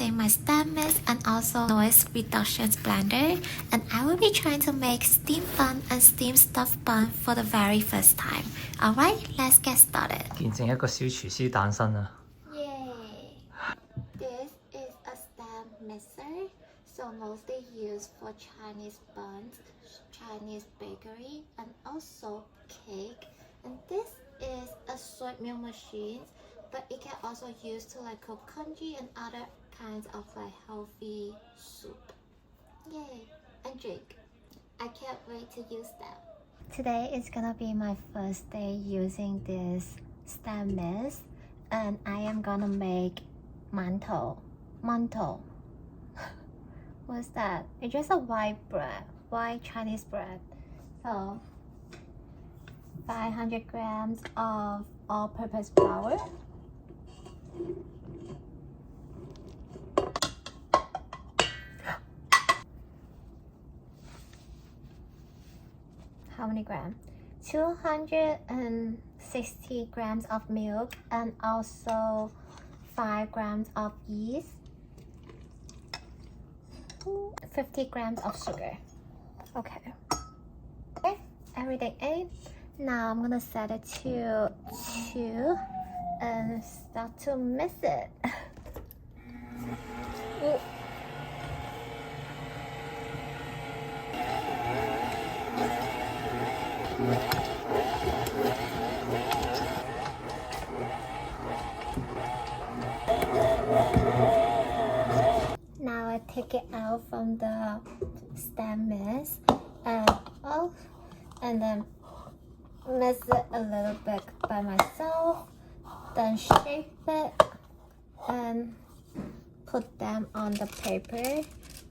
using my stand mist and also noise reduction blender, and I will be trying to make steamed bun and steamed stuffed bun for the very first time. Alright, let's get started. 見證一個小廚師誕生啊 Yay! This is a stand mixer, so mostly used for Chinese buns, Chinese bakery, and also cake. And this is a soy milk machine, but it can also use to like cook congee and other kinds of like healthy soup. Yay! And drink. I can't wait to use them. Today is gonna be my first day using this stand mist, and I am gonna make mantou. What's that? It's just a white bread, white Chinese bread. So 500 grams of all-purpose flour. How many grams? 260 grams of milk and also 5 grams of yeast, 50 grams of sugar. Okay, everything in. Now I'm gonna set it to 2 and start to mix it. Ooh. Now I take it out from the stand mist and then mix it a little bit by myself, then shape it and put them on the paper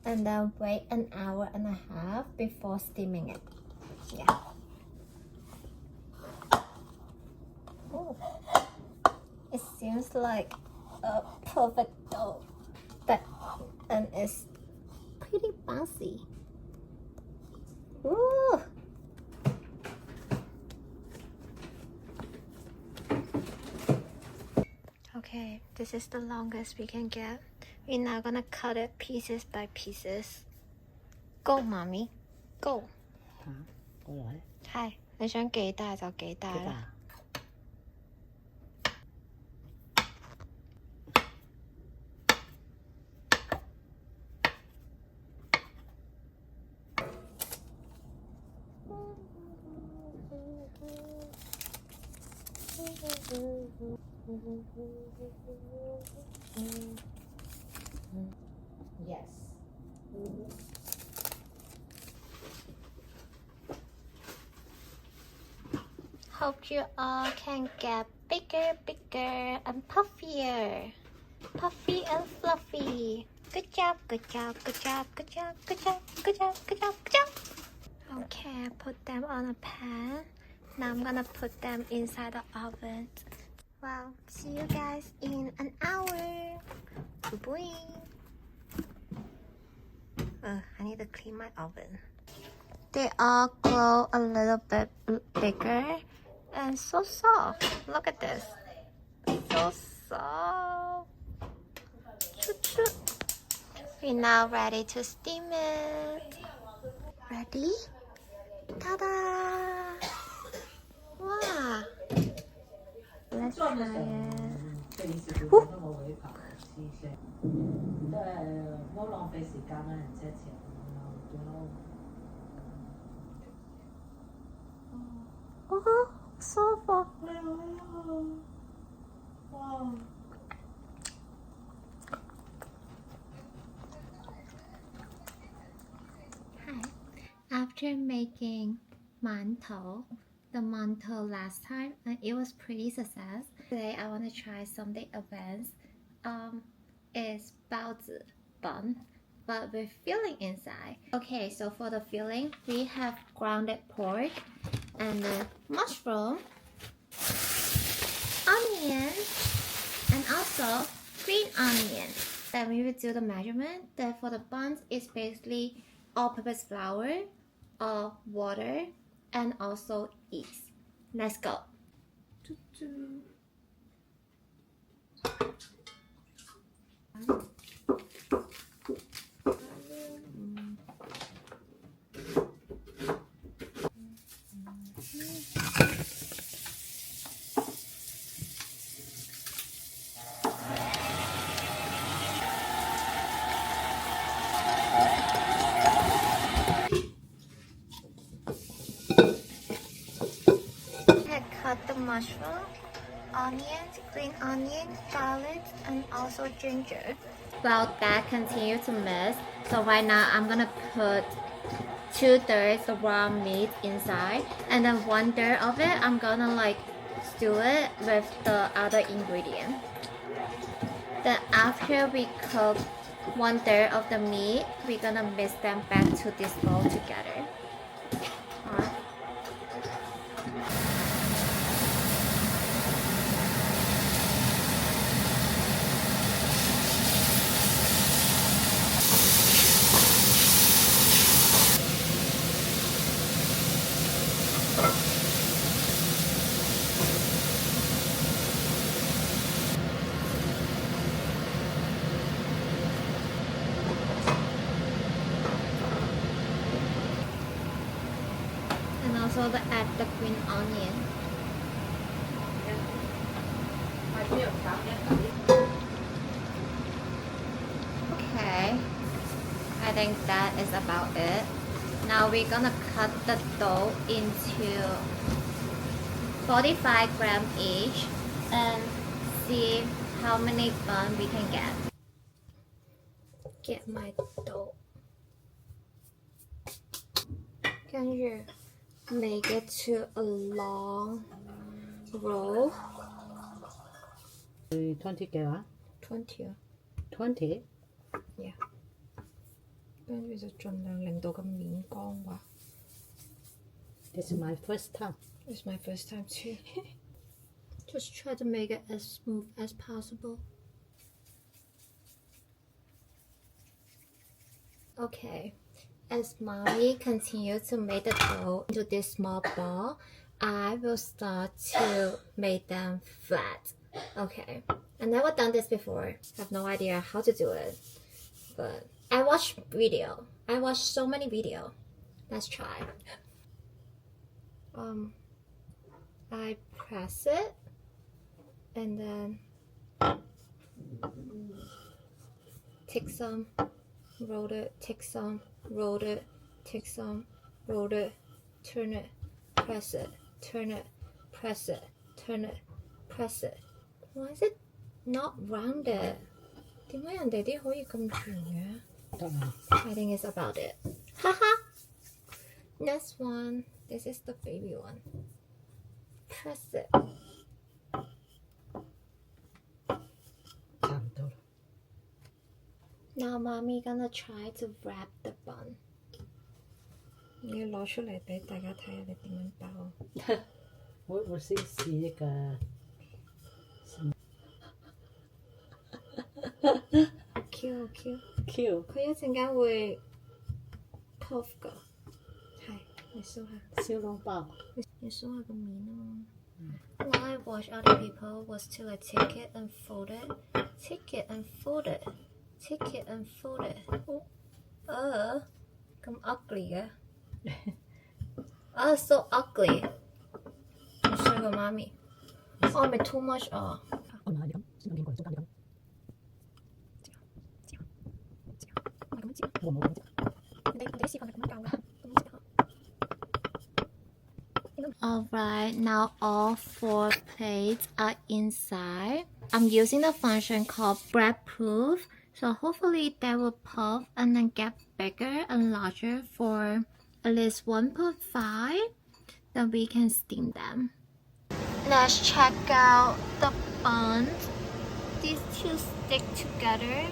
and then wait an hour and a half before steaming it. Yeah. Ooh. It seems like a perfect dough, and it's pretty bouncy. Ooh. Okay, this is the longest we can get. We're now gonna cut it pieces by pieces. Go, mommy, go. 過來。係，你想幾大就幾大啦。Yes. Hope you all can get bigger and puffier. Puffy and fluffy. Good job, good job, good job, good job, good job, good job, good job, good job. Okay, I put them on a pan. Now I'm gonna put them inside the oven. Well, see you guys in an hour. Boing. I need to clean my oven. They all glow a little bit bigger and so soft. Look at this. So soft. We're now ready to steam it. Ready? Ta-da! Wow! Let's try it. Woo. 都係唔好浪費時間啦，人車錢對咯。Oh, so far. Wow. Hi. After making the mantou last time, it was pretty success. Today I want to try something advanced. It's baozi bun, but with filling inside. Okay, so for the filling, we have grounded pork and mushroom, onion, and also green onion. Then we will do the measurement. Then for the buns, it's basically all-purpose flour, water, and also yeast. Let's go. I cut the mushroom, onions, green onion, garlic, and also ginger. While that continue to mix, so right now I'm gonna put 2/3 the raw meat inside, and then 1/3 of it I'm gonna like stew it with the other ingredient. Then after we cook 1/3 of the meat, we're gonna mix them back to this bowl together. Alright. And also add the green onion. Okay, I think that is about it. Now we're gonna cut the dough into 45 grams each and see how many buns we can get. Get my dough. 跟住 make it to a long roll. 20幾話 20 ？20？ Yeah. 跟住就盡量令到個面光滑。This is my first time. It's my first time too. Just try to make it as smooth as possible. Okay. As mommy continues to make the dough into this small ball, I will start to make them flat. Okay. I've never done this before. I have no idea how to do it. But I watched video. I watched so many videos. Let's try. I press it and then take some, roll it, take some, roll it, take some, roll it, turn it, press it, turn it, press it, turn it, press it. Why is it not rounded? 點解人哋啲可以咁圓嘅？得啦。I think it's about it. Haha! Next one. This is the baby one. Press it. 差唔多啦。Now mommy gonna try to wrap the bun. 你要攞出嚟俾大家睇下你點樣包。我先試一個。Q Q Q 佢一陣間會 puff 㗎。係，你梳下。小籠包。你梳下個面啊嘛。What I watch other people was to like take it and fold it, take it and fold it, take it and fold it. 咁 ugly 嘅。So ugly. 我衰過媽咪。我係咪 too much 啊？我唔係你咁，先見過中間你咁。我冇咁折。你試過係咁樣教㗎？ Alright, now all 4 plates are inside. I'm using the function called bread proof, so hopefully they will puff and then get bigger and larger for at least 1.5. Then we can steam them. Let's check out the buns. These two stick together.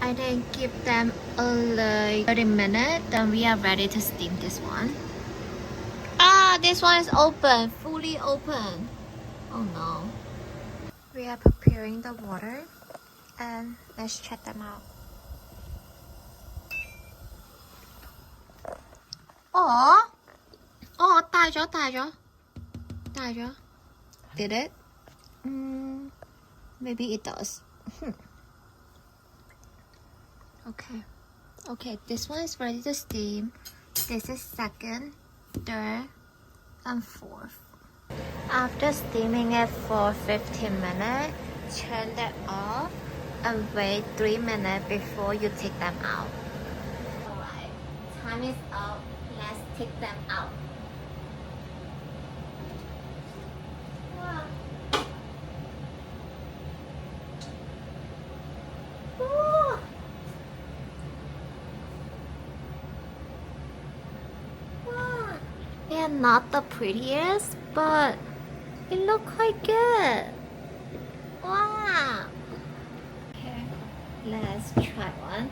I then give them a like 30 minutes, then we are ready to steam this one. This one is open, fully open. Oh no. We are preparing the water and let's check them out. Oh, 大咗。Did it? Maybe it does. Okay, this one is ready to steam. This is second, third, and fourth. After steaming it for 15 minutes, turn it off and wait 3 minutes before you take them out. Alright, time is up. Let's take them out. Wow. Ooh. Wow. They are not the prettiest, but it look quite good. Wow. Okay, let's try one.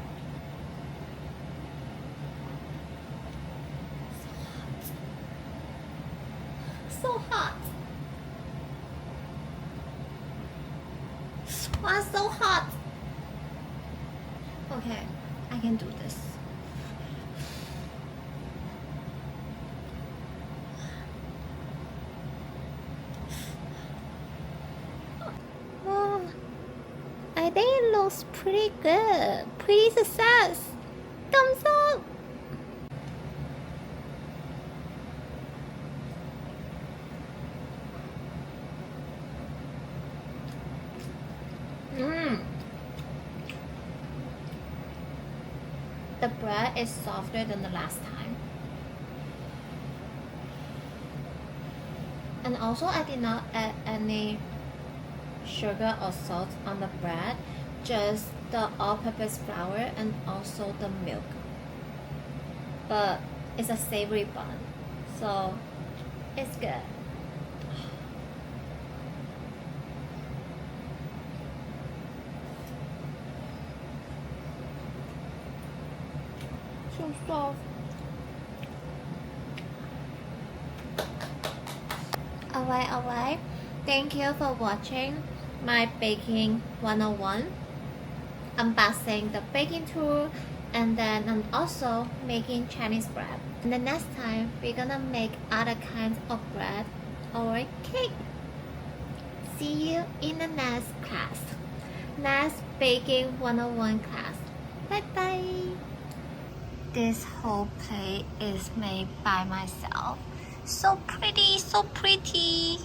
So hot. Wow, so hot. Okay, I can do this. Oh, I think it looks pretty good. Pretty success. Thumbs up. The bread is softer than the last time. And also I did not add any sugar or salt on the bread, just the all-purpose flour and also the milk. But it's a savory bun, so it's good. So soft. Alright. Thank you for watching my baking 101. Unboxing the baking tool, and then I'm also making Chinese bread. And the next time we're gonna make other kinds of bread or cake. See you in the next class. Next baking 101 class. Bye bye. This whole plate is made by myself. So pretty, so pretty.